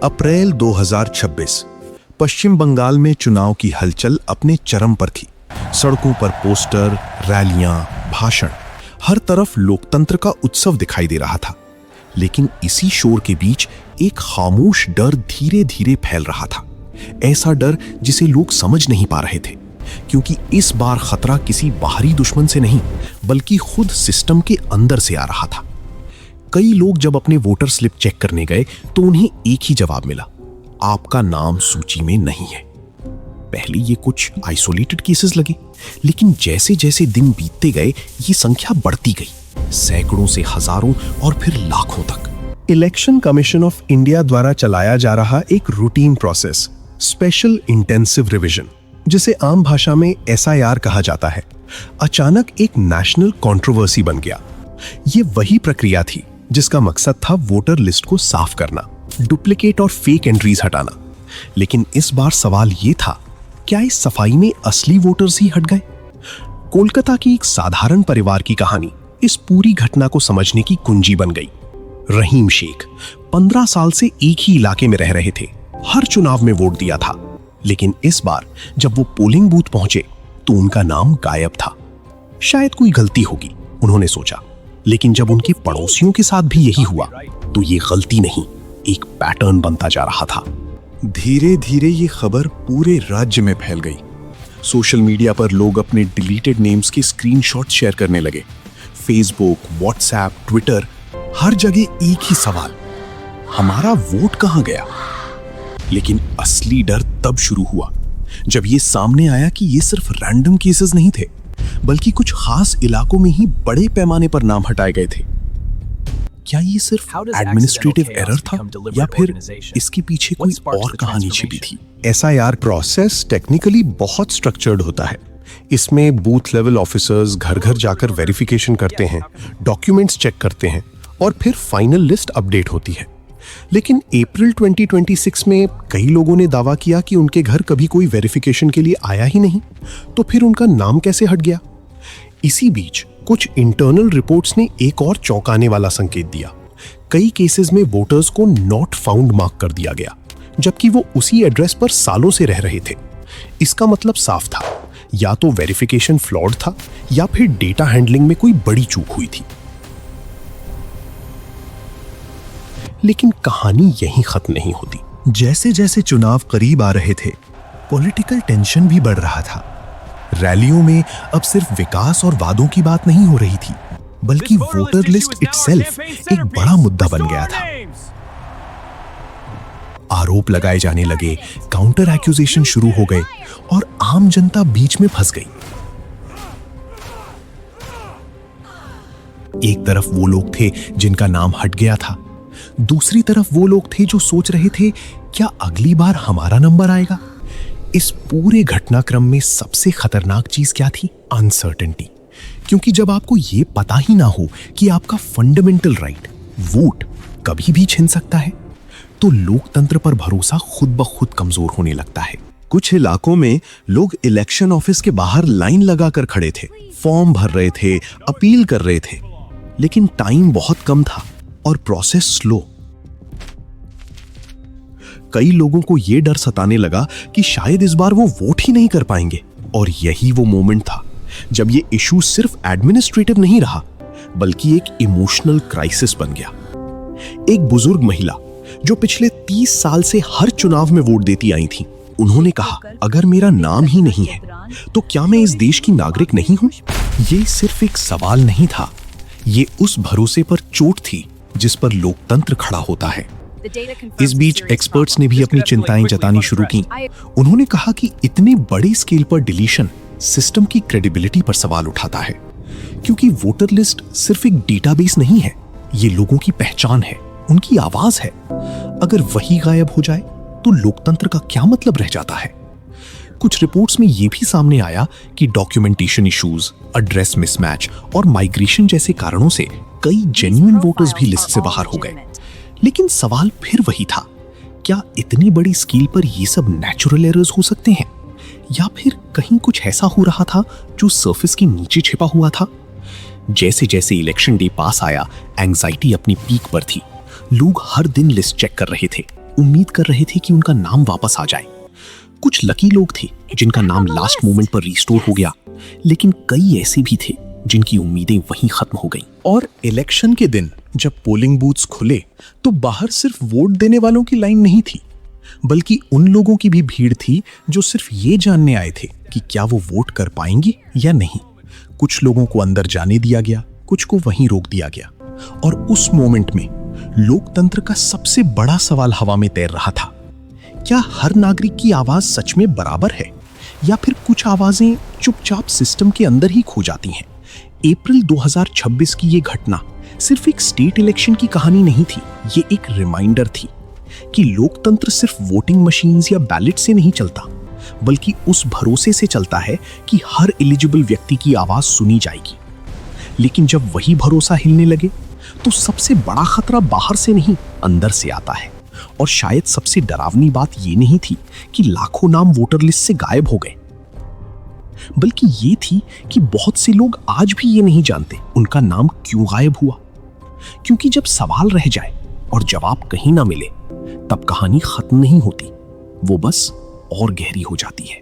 अप्रैल 2026। पश्चिम बंगाल में चुनाव की हलचल अपने चरम पर थी। सड़कों पर पोस्टर, रैलियां, भाषण, हर तरफ लोकतंत्र का उत्सव दिखाई दे रहा था। लेकिन इसी शोर के बीच एक खामोश डर धीरे धीरे फैल रहा था। ऐसा डर जिसे लोग समझ नहीं पा रहे थे, क्योंकि इस बार खतरा किसी बाहरी दुश्मन से नहीं, बल्कि खुद सिस्टम के अंदर से आ रहा था। कई लोग जब अपने वोटर स्लिप चेक करने गए तो उन्हें एक ही जवाब मिला, आपका नाम सूची में नहीं है। पहले ये कुछ आइसोलेटेड केसेस लगे, लेकिन जैसे जैसे दिन बीतते गए ये संख्या बढ़ती गई, सैकड़ों से हजारों और फिर लाखों तक। इलेक्शन कमीशन ऑफ इंडिया द्वारा चलाया जा रहा एक routine process, special intensive revision, जिसे आम भाषा में SIR कहा जाता है, अचानक एक नेशनल कंट्रोवर्सी बन गया। ये वही प्रक्रिया थी जिसका मकसद था वोटर लिस्ट को साफ करना, डुप्लीकेट और फेक एंट्रीज हटाना। लेकिन इस बार सवाल ये था, क्या इस सफाई में असली वोटर्स ही हट गए? कोलकाता की एक साधारण परिवार की कहानी इस पूरी घटना को समझने की कुंजी बन गई। रहीम शेख 15 साल से एक ही इलाके में रह रहे थे, हर चुनाव में वोट दिया था। लेकिन इस बार जब वो पोलिंग बूथ पहुंचे तो उनका नाम गायब था। शायद कोई गलती होगी, उन्होंने सोचा। लेकिन जब उनके पड़ोसियों के साथ भी यही हुआ तो ये गलती नहीं, एक पैटर्न बनता जा रहा था। धीरे धीरे ये खबर पूरे राज्य में फैल गई। सोशल मीडिया पर लोग अपने डिलीटेड नेम्स के स्क्रीनशॉट शेयर करने लगे। फेसबुक, व्हाट्सएप, ट्विटर, हर जगह एक ही सवाल, हमारा वोट कहां गया? लेकिन असली डर तब शुरू हुआ जब ये सामने आया कि ये सिर्फ रैंडम केसेस नहीं थे, बल्कि कुछ खास इलाकों में ही बड़े पैमाने पर नाम हटाए गए थे। क्या ये सिर्फ एडमिनिस्ट्रेटिव एरर था या फिर इसके पीछे कोई और कहानी छिपी थी? SIR प्रोसेस टेक्निकली बहुत स्ट्रक्चर्ड होता है। इसमें बूथ लेवल ऑफिसर्स घर घर जाकर वेरिफिकेशन करते हैं, डॉक्यूमेंट्स चेक करते हैं और फिर फाइनल लिस्ट अपडेट होती है। लेकिन अप्रैल 2026 में कई लोगों ने दावा किया कि उनके घर कभी कोई वेरिफिकेशन के लिए आया ही नहीं, तो फिर उनका नाम कैसे हट गया? इसी बीच कुछ इंटरनल रिपोर्ट्स ने एक और चौंकाने वाला संकेत दिया। कई केसेस में वोटर्स को नॉट फाउंड मार्क कर दिया गया, जबकि वो उसी एड्रेस पर सालों से रह रहे थे। इसका मतलब साफ था, या तो वेरिफिकेशन फ्लॉड था या फिर डेटा हैंडलिंग में कोई बड़ी चूक हुई थी। लेकिन कहानी यहीं खत्म नहीं होती। जैसे जैसे चुनाव करीब आ रहे थे, पॉलिटिकल टेंशन भी बढ़ रहा था। रैलियों में अब सिर्फ विकास और वादों की बात नहीं हो रही थी, बल्कि वोटर लिस्ट इटसेल्फ एक बड़ा मुद्दा बन गया था। आरोप लगाए जाने लगे, काउंटर एक्यूजेशन शुरू हो गए और आम जनता बीच में फंस गई। एक तरफ वो लोग थे जिनका नाम हट गया था, दूसरी तरफ वो लोग थे जो सोच रहे थे, क्या अगली बार हमारा नंबर आएगा? इस पूरे घटनाक्रम में सबसे खतरनाक चीज क्या थी? अनसर्टेनिटी। क्योंकि जब आपको ये पता ही ना हो कि आपका फंडामेंटल राइट, वोट, कभी भी छिन सकता है, तो लोकतंत्र पर भरोसा खुद ब खुद कमजोर होने लगता है। कुछ इलाकों में लोग इलेक्शन ऑफिस के बाहर लाइन लगाकर खड़े थे, फॉर्म भर रहे थे, अपील कर रहे थे, लेकिन टाइम बहुत कम था और प्रोसेस स्लो। कई लोगों को यह डर सताने लगा कि शायद इस बार वो वोट ही नहीं कर पाएंगे। और यही वो मोमेंट था जब ये इशू सिर्फ एडमिनिस्ट्रेटिव नहीं रहा, बल्कि एक इमोशनल क्राइसिस बन गया। एक बुजुर्ग महिला जो पिछले 30 साल से हर चुनाव में वोट देती आई थी, उन्होंने कहा, अगर मेरा नाम ही नहीं है तो क्या मैं इस देश की नागरिक नहीं हूं? ये सिर्फ एक सवाल नहीं था, ये उस भरोसे पर चोट थी जिस पर लोकतंत्र खड़ा होता है। इस बीच एक्सपर्ट्स ने भी अपनी चिंताएं जतानी शुरू की। उन्होंने कहा कि इतने बड़े स्केल पर डिलीशन सिस्टम की क्रेडिबिलिटी पर सवाल उठाता है, क्योंकि वोटर लिस्ट सिर्फ एक डेटाबेस नहीं है, ये लोगों की पहचान है, उनकी आवाज है। अगर वही गायब हो जाए तो लोकतंत्र का क्या मतलब रह जाता है? कुछ रिपोर्ट्स में यह भी सामने आया कि डॉक्यूमेंटेशन इश्यूज, एड्रेस मिसमैच और माइग्रेशन जैसे कारणों से कई जेन्युइन वोटर्स भी लिस्ट से बाहर हो गए। लेकिन सवाल फिर वही था, क्या इतनी बड़ी स्केल पर ये सब नेचुरल एरर्स हो सकते हैं, या फिर कहीं कुछ ऐसा हो रहा था जो सरफेस के नीचे छिपा हुआ था? जैसे जैसे इलेक्शन डे पास आया, एंजाइटी अपनी पीक पर थी। लोग हर दिन लिस्ट चेक कर रहे थे, उम्मीद कर रहे थे कि उनका नाम वापस आ जाए। कुछ लकी लोग थे जिनका नाम लास्ट मोमेंट पर रिस्टोर हो गया, लेकिन कई ऐसे भी थे जिनकी उम्मीदें वहीं खत्म हो गईं। और इलेक्शन के दिन जब पोलिंग बूथ्स खुले तो बाहर सिर्फ वोट देने वालों की लाइन नहीं थी, बल्कि उन लोगों की भी भीड़ थी जो सिर्फ ये जानने आए थे कि क्या वो वोट कर पाएंगे या नहीं। कुछ लोगों को अंदर जाने दिया गया, कुछ को वहीं रोक दिया गया। और उस मोमेंट में लोकतंत्र का सबसे बड़ा सवाल हवा में तैर रहा था। क्या हर नागरिक की आवाज सच में बराबर है, या फिर कुछ आवाजें चुपचाप सिस्टम के अंदर ही खो जाती हैं? अप्रैल 2026 की ये घटना सिर्फ एक स्टेट इलेक्शन की कहानी नहीं थी, ये एक रिमाइंडर थी कि लोकतंत्र सिर्फ वोटिंग मशीन्स या बैलेट से नहीं चलता, बल्कि उस भरोसे से चलता है कि हर एलिजिबल व्यक्ति की आवाज सुनी जाएगी। लेकिन जब वही भरोसा हिलने लगे तो सबसे बड़ा खतरा बाहर से नहीं, अंदर से आता है। और शायद सबसे डरावनी बात ये नहीं थी कि लाखों नाम वोटर लिस्ट से गायब हो गए, बल्कि ये थी कि बहुत से लोग आज भी ये नहीं जानते उनका नाम क्यों गायब हुआ। क्योंकि जब सवाल रह जाए और जवाब कहीं ना मिले, तब कहानी खत्म नहीं होती, वो बस और गहरी हो जाती है।